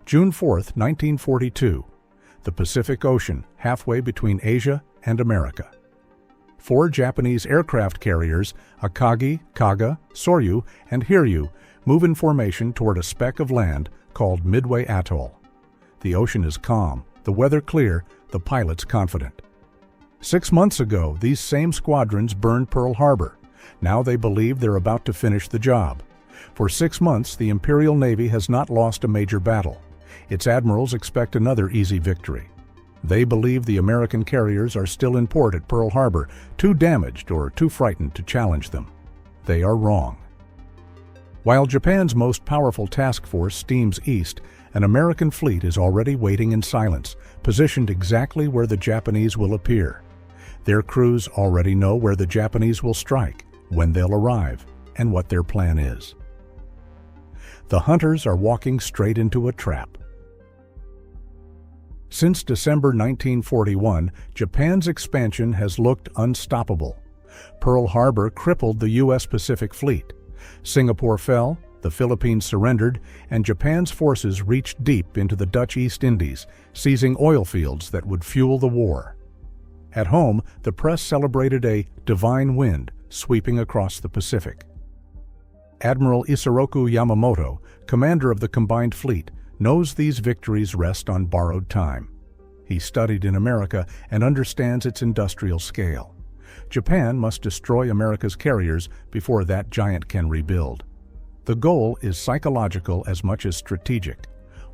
June 4, 1942. The Pacific Ocean, halfway between Asia and America. 4 Japanese aircraft carriers, Akagi, Kaga, Soryu, and Hiryu, move in formation toward a speck of land called Midway Atoll. The ocean is calm, the weather clear, the pilots confident. 6 months ago, these same squadrons burned Pearl Harbor. Now they believe they're about to finish the job. For 6 months, the Imperial Navy has not lost a major battle. Its admirals expect another easy victory. They believe the American carriers are still in port at Pearl Harbor, too damaged or too frightened to challenge them. They are wrong. While Japan's most powerful task force steams east, an American fleet is already waiting in silence, positioned exactly where the Japanese will appear. Their crews already know where the Japanese will strike, when they'll arrive, and what their plan is. The hunters are walking straight into a trap. Since December 1941, Japan's expansion has looked unstoppable. Pearl Harbor crippled the U.S. Pacific Fleet. Singapore fell, the Philippines surrendered, and Japan's forces reached deep into the Dutch East Indies, seizing oil fields that would fuel the war. At home, the press celebrated a divine wind sweeping across the Pacific. Admiral Isoroku Yamamoto, commander of the combined fleet, knows these victories rest on borrowed time. He studied in America and understands its industrial scale. Japan must destroy America's carriers before that giant can rebuild. The goal is psychological as much as strategic.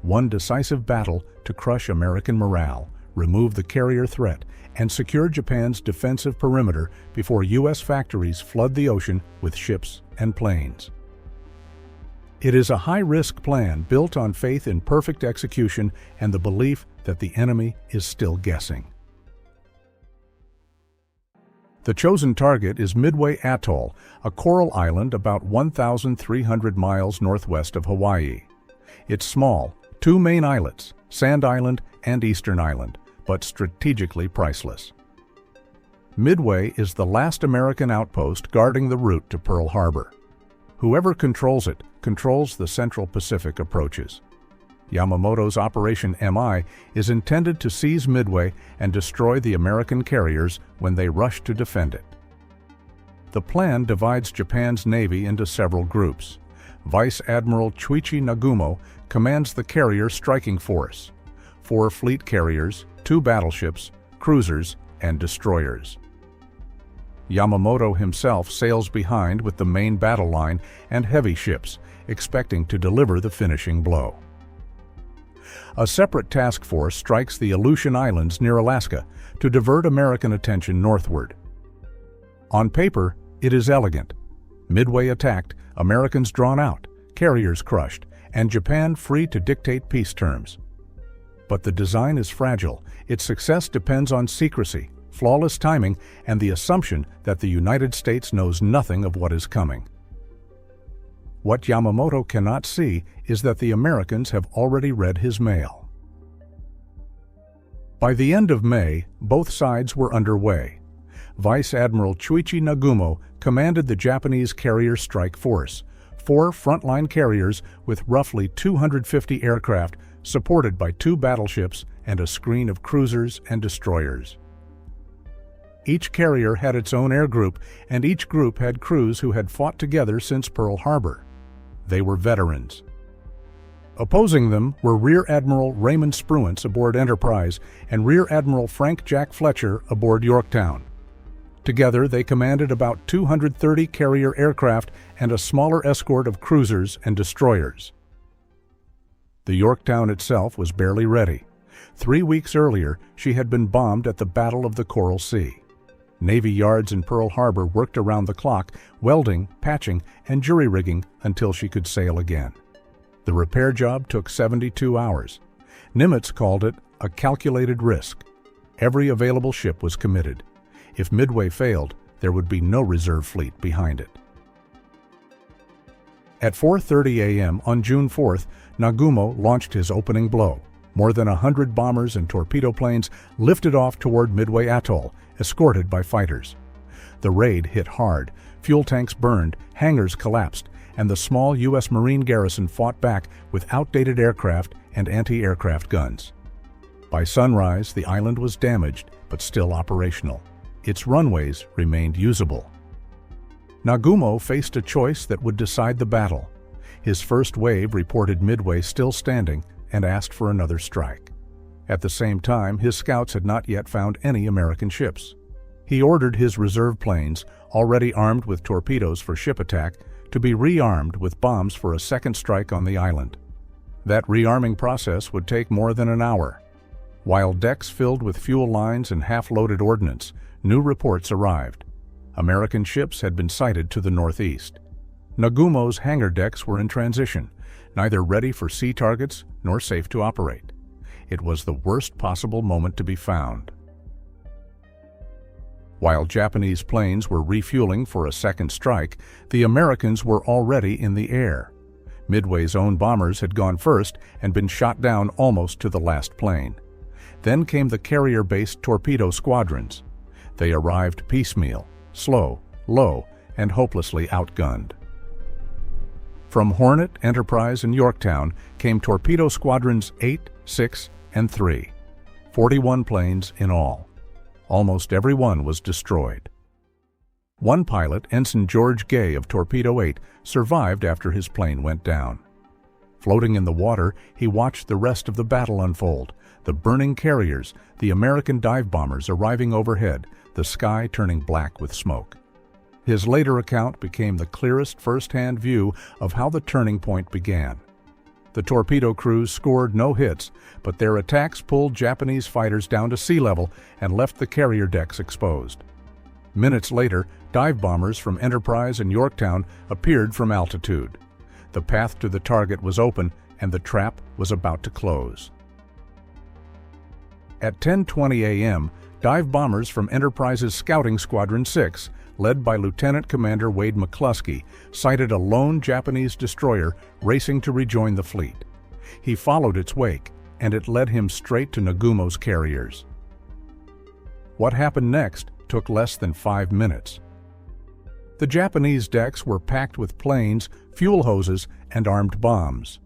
One decisive battle to crush American morale, remove the carrier threat, and secure Japan's defensive perimeter before U.S. factories flood the ocean with ships and planes. It is a high-risk plan built on faith in perfect execution and the belief that the enemy is still guessing. The chosen target is Midway Atoll, a coral island about 1,300 miles northwest of Hawaii. It's small, 2 main islets, Sand Island and Eastern Island, but strategically priceless. Midway is the last American outpost guarding the route to Pearl Harbor. Whoever controls it controls the Central Pacific approaches. Yamamoto's Operation MI is intended to seize Midway and destroy the American carriers when they rush to defend it. The plan divides Japan's navy into several groups. Vice Admiral Chuichi Nagumo commands the carrier striking force: 4 fleet carriers, 2 battleships, cruisers, and destroyers. Yamamoto himself sails behind with the main battle line and heavy ships, expecting to deliver the finishing blow. A separate task force strikes the Aleutian Islands near Alaska to divert American attention northward. On paper, it is elegant. Midway attacked, Americans drawn out, carriers crushed, and Japan free to dictate peace terms. But the design is fragile. Its success depends on secrecy, flawless timing, and the assumption that the United States knows nothing of what is coming. What Yamamoto cannot see is that the Americans have already read his mail. By the end of May, both sides were underway. Vice Admiral Chuichi Nagumo commanded the Japanese carrier strike force, 4 frontline carriers with roughly 250 aircraft supported by 2 battleships and a screen of cruisers and destroyers. Each carrier had its own air group, and each group had crews who had fought together since Pearl Harbor. They were veterans. Opposing them were Rear Admiral Raymond Spruance aboard Enterprise and Rear Admiral Frank Jack Fletcher aboard Yorktown. Together, they commanded about 230 carrier aircraft and a smaller escort of cruisers and destroyers. The Yorktown itself was barely ready. 3 weeks earlier, she had been bombed at the Battle of the Coral Sea. Navy yards in Pearl Harbor worked around the clock, welding, patching, and jury-rigging until she could sail again. The repair job took 72 hours. Nimitz called it a calculated risk. Every available ship was committed. If Midway failed, there would be no reserve fleet behind it. At 4:30 a.m. on June 4th, Nagumo launched his opening blow. More than 100 bombers and torpedo planes lifted off toward Midway Atoll, escorted by fighters. The raid hit hard. Fuel tanks burned, hangars collapsed, and the small U.S. Marine garrison fought back with outdated aircraft and anti-aircraft guns. By sunrise, the island was damaged, but still operational. Its runways remained usable. Nagumo faced a choice that would decide the battle. His first wave reported Midway still standing and asked for another strike. At the same time, his scouts had not yet found any American ships. He ordered his reserve planes, already armed with torpedoes for ship attack, to be rearmed with bombs for a second strike on the island. That rearming process would take more than an hour. While decks filled with fuel lines and half-loaded ordnance, new reports arrived. American ships had been sighted to the northeast. Nagumo's hangar decks were in transition, neither ready for sea targets nor safe to operate. It was the worst possible moment to be found. While Japanese planes were refueling for a second strike, the Americans were already in the air. Midway's own bombers had gone first and been shot down almost to the last plane. Then came the carrier-based torpedo squadrons. They arrived piecemeal, slow, low, and hopelessly outgunned. From Hornet, Enterprise, and Yorktown came torpedo squadrons 8, 6, and 3. 41 planes in all. Almost every one was destroyed. One pilot, Ensign George Gay of Torpedo 8, survived after his plane went down. Floating in the water, he watched the rest of the battle unfold, the burning carriers, the American dive bombers arriving overhead, the sky turning black with smoke. His later account became the clearest first-hand view of how the turning point began. The torpedo crews scored no hits, but their attacks pulled Japanese fighters down to sea level and left the carrier decks exposed. Minutes later, dive bombers from Enterprise and Yorktown appeared from altitude. The path to the target was open, and the trap was about to close. At 10:20 a.m., dive bombers from Enterprise's Scouting Squadron 6, led by Lieutenant Commander Wade McCluskey, sighted a lone Japanese destroyer racing to rejoin the fleet. He followed its wake, and it led him straight to Nagumo's carriers. What happened next took less than 5 minutes. The Japanese decks were packed with planes, fuel hoses, and armed bombs.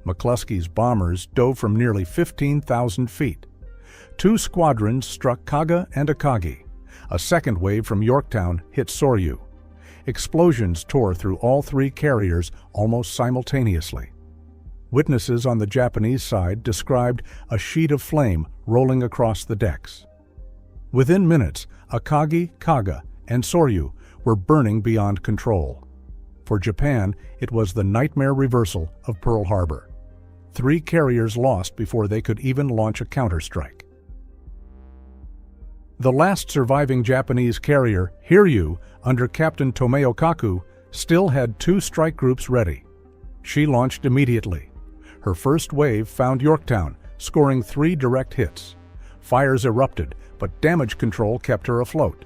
McCluskey's bombers dove from nearly 15,000 feet. 2 squadrons struck Kaga and Akagi. A second wave from Yorktown hit Soryu. Explosions tore through all 3 carriers almost simultaneously. Witnesses on the Japanese side described a sheet of flame rolling across the decks. Within minutes, Akagi, Kaga, and Soryu were burning beyond control. For Japan, it was the nightmare reversal of Pearl Harbor. 3 carriers lost before they could even launch a counterstrike. The last surviving Japanese carrier, Hiryu, under Captain Tomeo Kaku, still had 2 strike groups ready. She launched immediately. Her first wave found Yorktown, scoring 3 direct hits. Fires erupted, but damage control kept her afloat.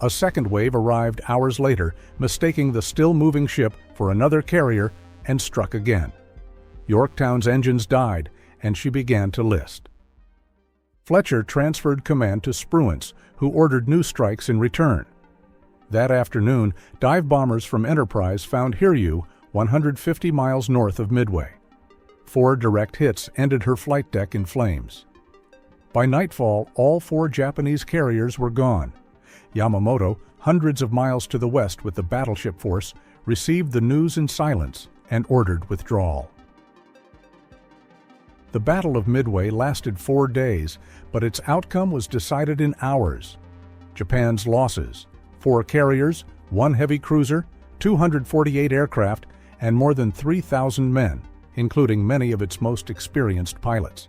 A second wave arrived hours later, mistaking the still-moving ship for another carrier, and struck again. Yorktown's engines died, and she began to list. Fletcher transferred command to Spruance, who ordered new strikes in return. That afternoon, dive bombers from Enterprise found Hiryu 150 miles north of Midway. 4 direct hits ended her flight deck in flames. By nightfall, all 4 Japanese carriers were gone. Yamamoto, hundreds of miles to the west with the battleship force, received the news in silence and ordered withdrawal. The Battle of Midway lasted 4 days, but its outcome was decided in hours. Japan's losses: 4 carriers, 1 heavy cruiser, 248 aircraft, and more than 3,000 men, including many of its most experienced pilots.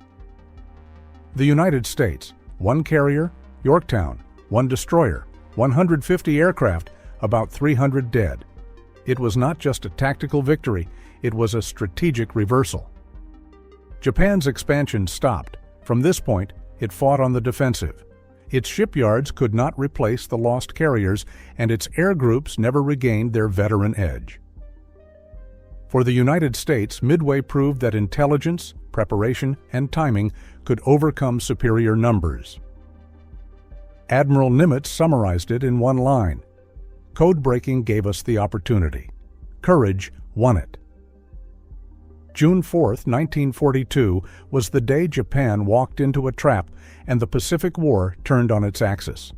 The United States: 1 carrier, Yorktown, 1 destroyer, 150 aircraft, about 300 dead. It was not just a tactical victory, it was a strategic reversal. Japan's expansion stopped. From this point, it fought on the defensive. Its shipyards could not replace the lost carriers, and its air groups never regained their veteran edge. For the United States, Midway proved that intelligence, preparation, and timing could overcome superior numbers. Admiral Nimitz summarized it in one line: "Code breaking gave us the opportunity. Courage won it. June 4, 1942, was the day Japan walked into a trap and the Pacific War turned on its axis.